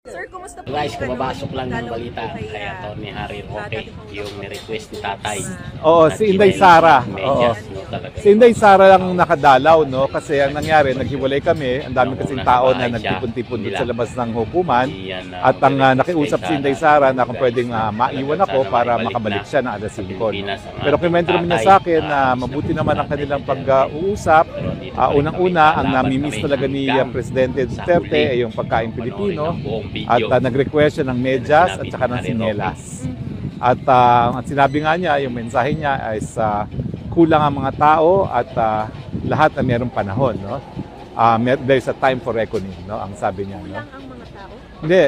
Sir, kumusta po? Guys, kumabasok lang ng balita kay Atty. Harry Roque, yung ni-request ni Tatay. Oo, si Inday Sara. Oo. Si Inday Sara lang nakadalaw, no? Kasi ang nangyari, naghiwalay kami. Ang dami kasing tao na nagtipon-tipon doon sa labas ng hukuman. At ang nakiusap si Inday Sara na kung pwedeng maiwan ako para makabalik siya ng alas 5. Pero kinuwento naman niya sa akin na mabuti naman ang kanilang pag-uusap. Unang-una, ang namimiss talaga ni Presidente Duterte ay yung pagkain Pilipino. At nag-request siya ng medyas at saka ng sinelas. At ang sinabi nga niya, yung mensahe niya is kulang ang mga tao at lahat na mayroong panahon. No? There's a time for reckoning, no? Ang sabi niya. Kulang no? ang mga tao? Hindi,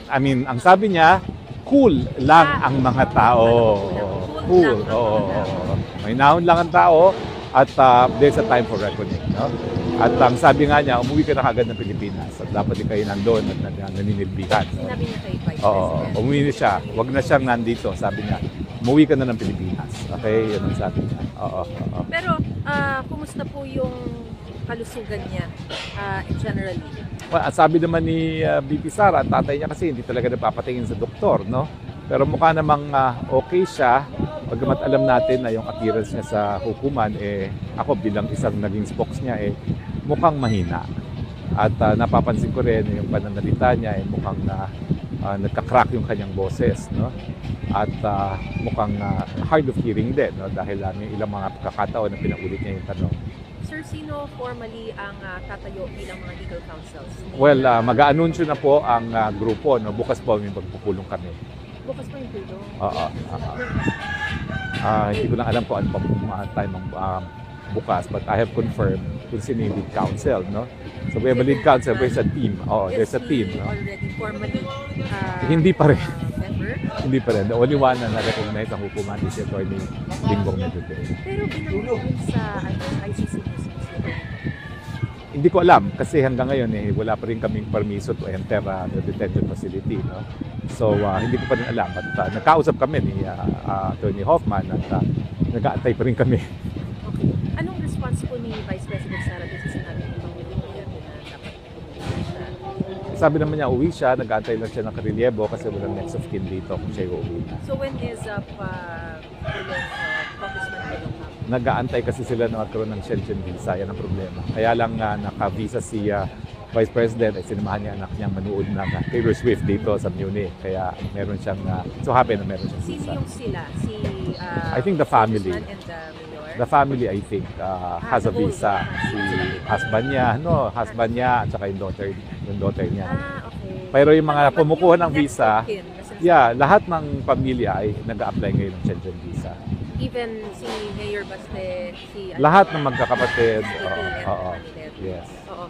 I mean, ang sabi niya, cool lang ang mga tao. Cool. Oo. May nahon lang ang tao at there's a time for reckoning. No? At ang sabi nga niya, umuwi ka na kagad ng Pilipinas at dapat di kayo nandun at naninilbihan. No? Sinabi niya kay Vice Oo, President. umuwi na siya. Huwag na siyang nandito, sabi niya. Umuwi ka na ng Pilipinas. Okay, yun ang sabi niya. Oo. Pero, kumusta po yung kalusugan niya generally? Well, sabi naman ni BP Sara, ang tatay niya kasi hindi talaga napapatingin sa doktor, no? Pero mukha namang okay siya. Pagkamat alam natin na yung appearance niya sa hukuman, ako bilang isang naging spokes niya, mukhang mahina. At napapansin ko rin yung pananalita niya, mukhang nagka-crack yung kanyang boses, no? At mukhang hard of hearing din, no? Dahil yung ilang mga pagkakataon na pinaulit niya yung tanong. Sir, sino formally ang tatayo bilang mga legal counsels? Well, mag-aanunsyo na po ang grupo, no? Bukas po may magpupulong kami. Bukas pa yung tulong. Oo. Hindi ko lang alam kung ano pa time bukas, but I have confirmed kung sino yung lead counsel, no? So we have a lead counsel, there's a team. There's a team, no? Already formally Hindi pa rin. member? Hindi pa rin. The only one na na-recognize ang hukuman is si Atty. Bingbong Medjugorje. Pero binanggit sa ICC mismo. Hindi ko alam kasi hanggang ngayon wala pa rin kaming permiso to enter the detention facility, no? So hindi ko pa rin alam at nagkausap kami ni Atty. Hoffman at nag-aantay pa rin kami. Okay. Anong response po ni Vice President Sara doon sa sinabi ni Pangulong Duterte na dapat umuwi siya? Sabi naman niya uwi siya, nag-aantay lang siya ng karelyebo kasi walang next of kin dito kung siya uuwi na. So when is Congressman Pulong? Nag-aantay kasi sila na magkaroon ng Schengen visa, yan ang problema. Kaya lang naka-visa si Vice President ay sinamahan niya anak niyang manood ng Taylor Swift dito sa Munich. Kaya meron siyang, so happy na meron siyang Sino visa. yung sila? Si I think the family. Congressman and the mayor? The family, I think, has a visa. Si husband niya, at saka yung daughter niya. Okay. Pero yung mga But kumukuha ng yung next visa, of kin, na sinasabi, lahat ng pamilya ay nag-a-apply ngayon ng Schengen visa. even si Mayor Baste, si Lahat ng magkakapatid. si Oo. Ate Oo. Manilet. Yes. Oo.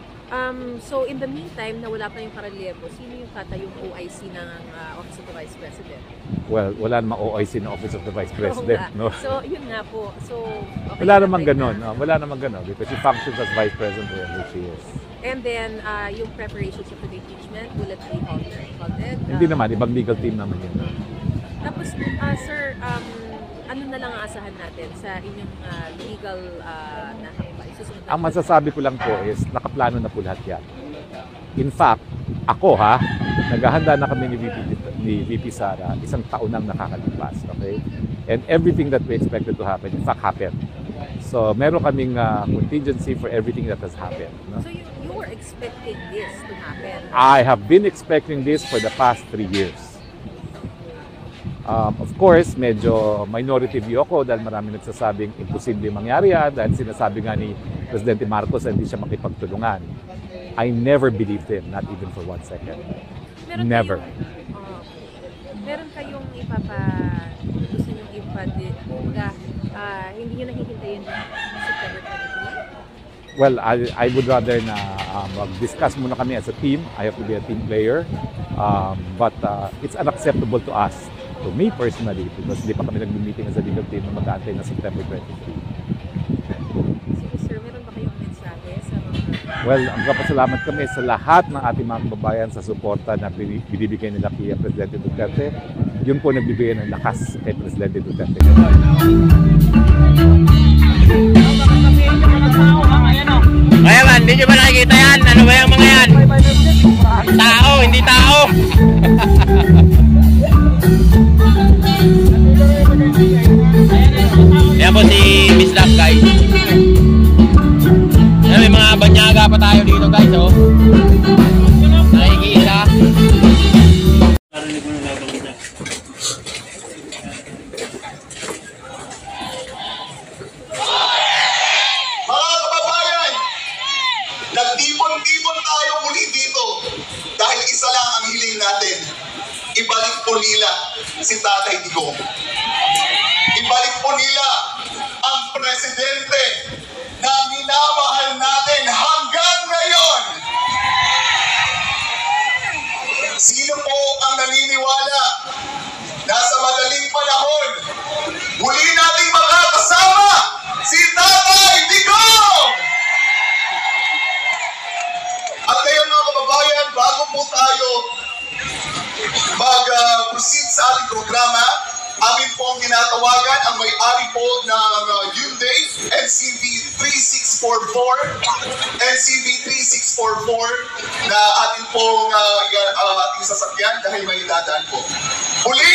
So in the meantime, na wala pa yung karelyebo, sino yung tatayong OIC ng Office of the Vice President? Well, wala namang OIC ng Office of the Vice President, Oo nga. no? So yun nga po. So okay Wala na namang right ganon. now. Wala namang ganon because she functions as Vice President wherever she is. And then yung preparations for the impeachment, will it be halted? Hindi naman, ibang legal team naman yun. Tapos, sir, ano na lang ang asahan natin sa inyong legal na isusunod? Ang masasabi ko lang po is nakaplano na po lahat yan. In fact, ako naghahanda na kami ni VP Sara isang taon nang nakakalipas, okay? And everything that we expected to happen, in fact, happened. So, meron kaming contingency for everything that has happened. No? So you were expecting this to happen? I have been expecting this for the past 3 years. Of course, medyo minority view ako dahil marami nagsasabing imposible mangyari yan dahil sinasabi nga ni Presidente Marcos na hindi siya makipagtulungan. I never believed him, not even for 1 second. Never. Meron kayong gusto niyong hindi nyo nahihintayin September 23? Well, I would rather na mag-discuss muna kami as a team. I have to be a team player. But it's unacceptable to us, to me personally, because hindi pa kami nag-meeting as a legal team na mag-aantay na September 23. Sige sir, meron ba kayong mensahe sa mga... Well, ang kapasalamat kami sa lahat ng ating mga kababayan sa suporta na binibigay nila kay Presidente Duterte. Yun po nagbibigay ng lakas kay Presidente Duterte. Kaya man, hindi nyo ba nakikita yan? Ano ba yung mga yan? Tao, hindi tao. Yan po si Miss Love, guys. Yan, may mga banyaga pa tayo dito, guys, oh. Nakikita. Narinig mo na lang niya. Mga kababayan, nagtipon-tipon tayo muli dito dahil isa lang ang hiling natin. Ibalik po nila si Tatay Digong. Ibalik po nila ang presidente na minamahal natin hanggang ngayon. Sino po ang naniniwala na sa madaling panahon muli nating makakasama si Tatay Digong? At ngayon mga kababayan, bago po tayo mag-proceed sa ating programa, amin po ang tinatawagan ang may-ari po ng Hyundai NCV 3644 NCV 3644 na ating pong ating sasakyan dahil may dadaan po. Muli,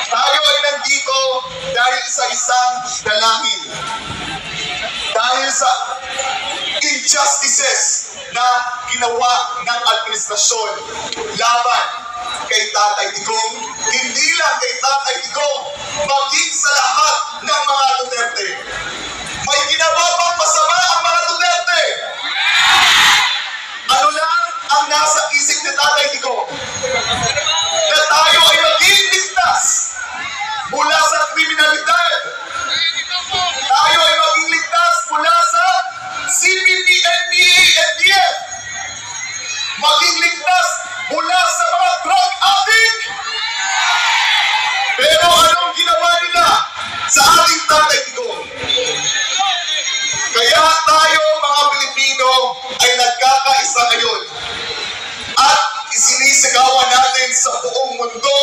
tayo ay nandito dahil sa isang dalangin. Dahil sa injustices na ginawa ng administrasyon laban kay Tatay Digong, hindi lang kay Tatay Digong, maging sa lahat ng mga Duterte. May ginawa pang masama ang mga Duterte. Ano lang ang nasa isip ni Tatay Digong? Na tayo ay maging ligtas mula sa kriminalidad. Tayo ay maging ligtas mula sa CPP, NPA, NDF. Maging ligtas mula sa mga drug addict. Pero anong ginawa nila sa ating Tatay Digong? Kaya tayo mga Pilipino ay nagkakaisa ngayon at isinisigawan natin sa buong mundo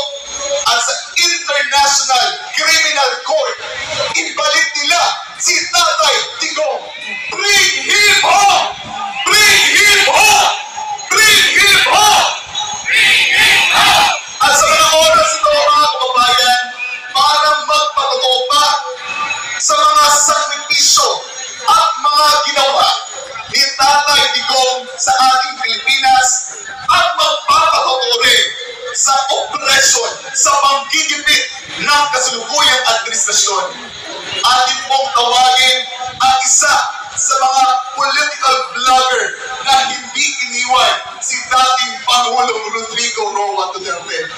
at sa International Criminal Court. Ibalik nila si Tatay Digong. Bring him home! Bring him home! Bring him home! Bring him home! At sa mga oras ito mga kababayan, para magpatotoo pa sa mga sakripisyo at mga ginawa ni Tatay Digong sa ating Pilipinas at magpapatotoo rin sa operasyon, sa panggigipit ng kasalukuyang administrasyon. Atin pong tawagin ang isa sa mga political vlogger na hindi iniwan si dating Pangulong Rodrigo Roa Duterte.